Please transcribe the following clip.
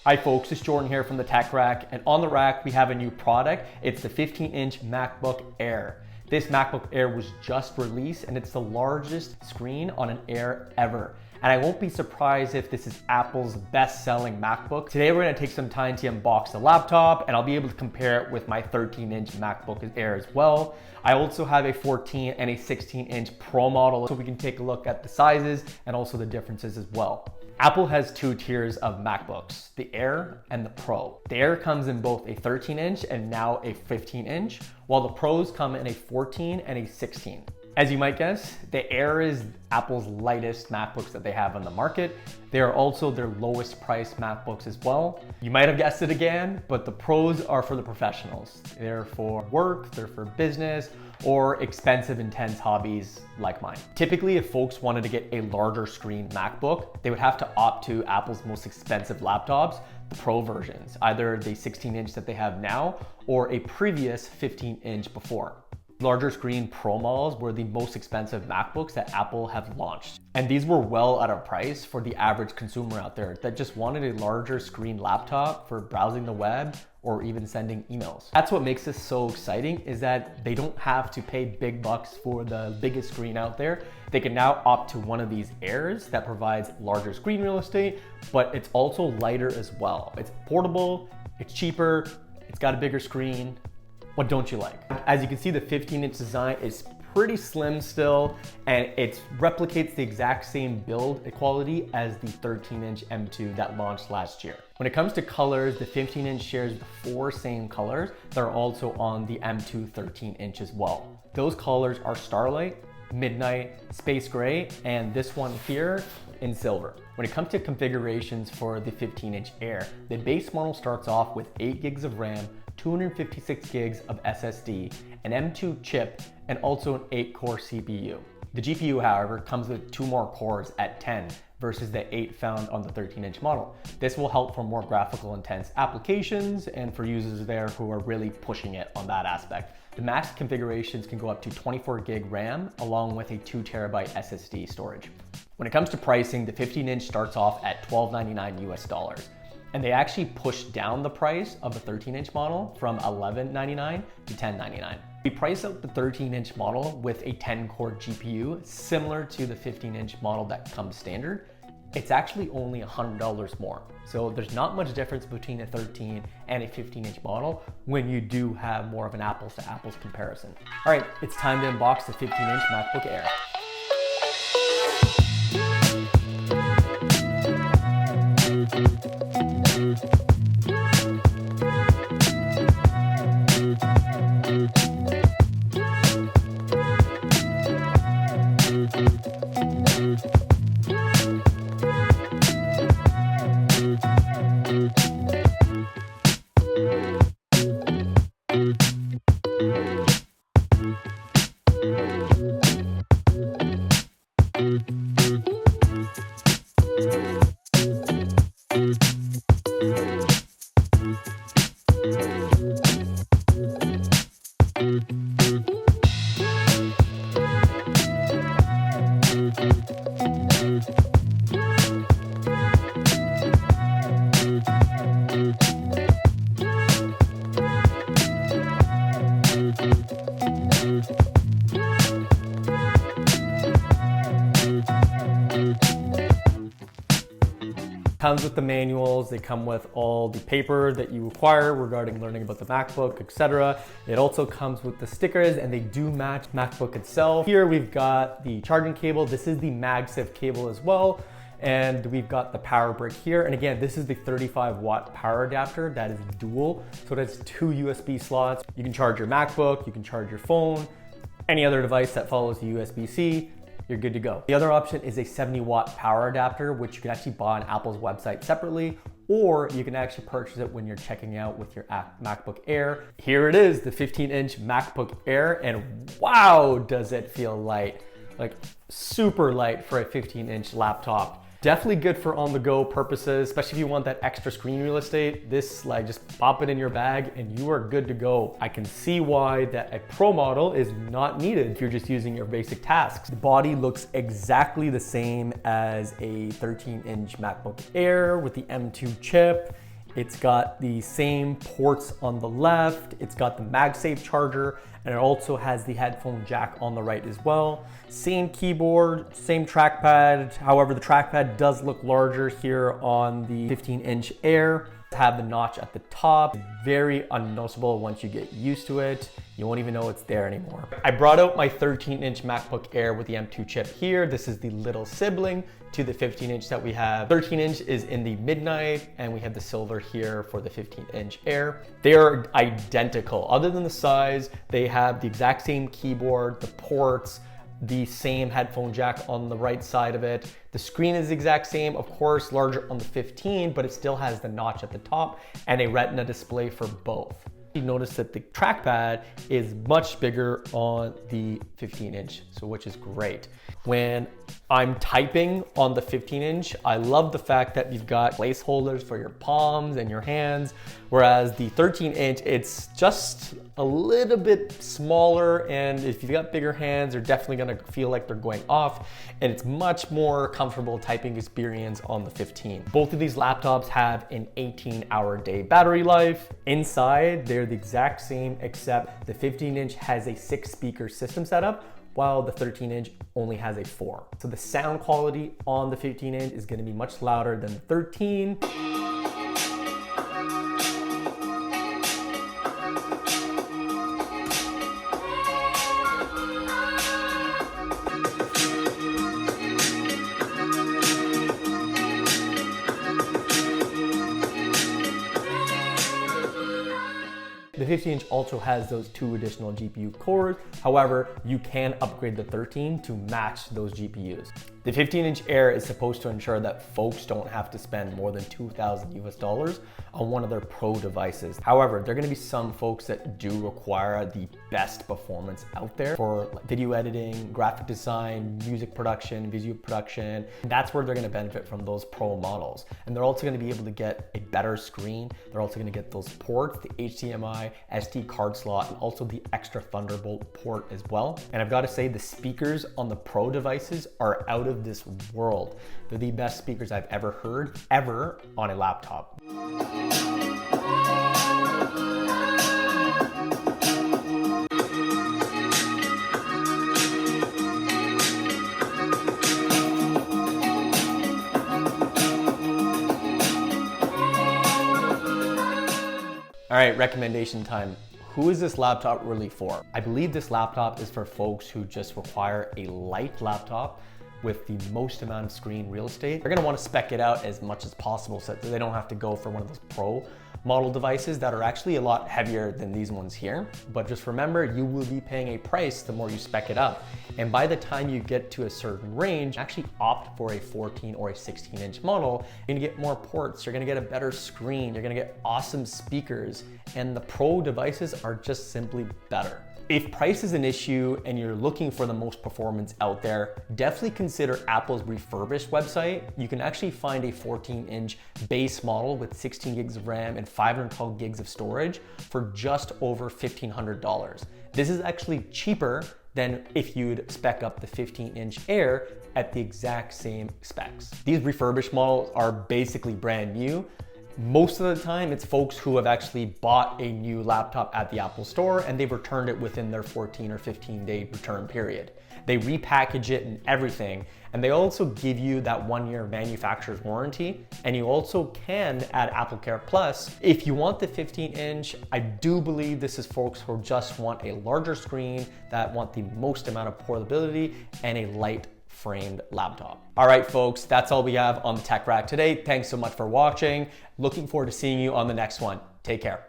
Hi folks, it's Jordan here from the Tech Rack, and on the rack we have a new product. It's the 15-inch MacBook Air. This MacBook Air was just released and it's the largest screen on an Air ever. And I won't be surprised if this is Apple's best-selling MacBook. Today we're gonna take some time to unbox the laptop and I'll be able to compare it with my 13-inch MacBook Air as well. I also have a 14 and a 16-inch Pro model, so we can take a look at the sizes and also the differences as well. Apple has two tiers of MacBooks, the Air and the Pro. The Air comes in both a 13-inch and now a 15-inch, while the Pros come in a 14 and a 16. As you might guess, the Air is Apple's lightest MacBooks that they have on the market. They are also their lowest priced MacBooks as well. You might have guessed it again, but the Pros are for the professionals. They're for work, they're for business, or expensive, intense hobbies like mine. Typically, if folks wanted to get a larger screen MacBook, they would have to opt to Apple's most expensive laptops, the Pro versions, either the 16-inch that they have now or a previous 15-inch before. Larger screen Pro models were the most expensive MacBooks that Apple have launched. And these were well out of price for the average consumer out there that just wanted a larger screen laptop for browsing the web or even sending emails. That's what makes this so exciting, is that they don't have to pay big bucks for the biggest screen out there. They can now opt to one of these Airs that provides larger screen real estate, but it's also lighter as well. It's portable, it's cheaper, it's got a bigger screen. What don't you like? As you can see, the 15-inch design is pretty slim still, and it replicates the exact same build quality as the 13-inch M2 that launched last year. When it comes to colors, the 15-inch shares the 4 same colors that are also on the M2 13-inch as well. Those colors are Starlight, Midnight, Space Gray, and this one here in silver. When it comes to configurations for the 15-inch Air, the base model starts off with 8 gigs of RAM, 256 gigs of SSD, an M2 chip, and also an 8-core CPU. The GPU, however, comes with 2 more cores at 10 versus the 8 found on the 13-inch model. This will help for more graphical intense applications and for users there who are really pushing it on that aspect. The max configurations can go up to 24 gig RAM along with a 2 terabyte SSD storage. When it comes to pricing, the 15-inch starts off at $1299 US. And they actually pushed down the price of the 13-inch model from $1199 to $1099. We price out the 13-inch model with a 10-core GPU, similar to the 15-inch model that comes standard. It's actually only $100 more. So there's not much difference between a 13 and a 15-inch model when you do have more of an apples to apples comparison. All right, it's time to unbox the 15-inch MacBook Air. Comes with the manuals, they come with all the paper that you require regarding learning about the MacBook, etc. It also comes with the stickers and they do match MacBook itself. Here we've got the charging cable. This is the MagSafe cable as well. And we've got the power brick here. And again, this is the 35-watt power adapter that is dual. So it has 2 USB slots. You can charge your MacBook, you can charge your phone, any other device that follows the USB-C. You're good to go. The other option is a 70-watt power adapter, which you can actually buy on Apple's website separately, or you can actually purchase it when you're checking out with your MacBook Air. Here it is, the 15-inch MacBook Air, and wow, does it feel light. Like super light for a 15-inch laptop. Definitely good for on-the-go purposes, especially if you want that extra screen real estate. This, like, just pop it in your bag and you are good to go. I can see why that a Pro model is not needed if you're just using your basic tasks. The body looks exactly the same as a 13-inch MacBook Air with the M2 chip. It's got the same ports on the left, it's got the MagSafe charger, and it also has the headphone jack on the right as well. Same keyboard, same trackpad. However, the trackpad does look larger here on the 15-inch Air. Have the notch at the top. Very unnoticeable once you get used to it. You won't even know it's there anymore. I brought out my 13-inch MacBook Air with the M2 chip here. This is the little sibling to the 15-inch that we have. 13-inch is in the midnight, and we have the silver here for the 15-inch Air. They are identical. Other than the size, they have the exact same keyboard, the ports, the same headphone jack on the right side of it. The screen is the exact same, of course, larger on the 15, but it still has the notch at the top and a Retina display for both. You notice that the trackpad is much bigger on the 15-inch, so which is great. When I'm typing on the 15-inch, I love the fact that you've got placeholders for your palms and your hands, whereas the 13-inch, it's just a little bit smaller, and if you've got bigger hands, they're definitely gonna feel like they're going off, and it's much more comfortable typing experience on the 15. Both of these laptops have an 18-hour day battery life. Inside, they're the exact same, except the 15-inch has a 6-speaker system setup, while the 13-inch only has a 4. So the sound quality on the 15-inch is gonna be much louder than the 13. The 15-inch also has those 2 additional GPU cores. However, you can upgrade the 13 to match those GPUs. The 15-inch Air is supposed to ensure that folks don't have to spend more than $2,000 on one of their pro devices. However, there are gonna be some folks that do require the best performance out there for video editing, graphic design, music production, video production. That's where they're gonna benefit from those pro models. And they're also gonna be able to get a better screen. They're also gonna get those ports, the HDMI, SD card slot, and also the extra Thunderbolt port as well. And I've got to say, the speakers on the Pro devices are out of this world. They're the best speakers I've ever heard, ever, on a laptop. All right, recommendation time. Who is this laptop really for? I believe this laptop is for folks who just require a light laptop with the most amount of screen real estate. They're gonna wanna spec it out as much as possible so that they don't have to go for one of those pro model devices that are actually a lot heavier than these ones here. But just remember, you will be paying a price the more you spec it up. And by the time you get to a certain range, actually opt for a 14 or a 16-inch model. You're gonna get more ports, you're gonna get a better screen, you're gonna get awesome speakers, and the pro devices are just simply better. If price is an issue and you're looking for the most performance out there, definitely consider Apple's refurbished website. You can actually find a 14-inch base model with 16 gigs of RAM and 512 gigs of storage for just over $1,500. This is actually cheaper than if you'd spec up the 15-inch Air at the exact same specs. These refurbished models are basically brand new. Most of the time, it's folks who have actually bought a new laptop at the Apple Store and they've returned it within their 14 or 15-day return period. They repackage it and everything, and they also give you that 1-year manufacturer's warranty, and you also can add Apple Care Plus. If you want the 15-inch, I do believe this is folks who just want a larger screen, that want the most amount of portability, and a light framed laptop. All right, folks, that's all we have on the Tech Rack today. Thanks so much for watching. Looking forward to seeing you on the next one. Take care.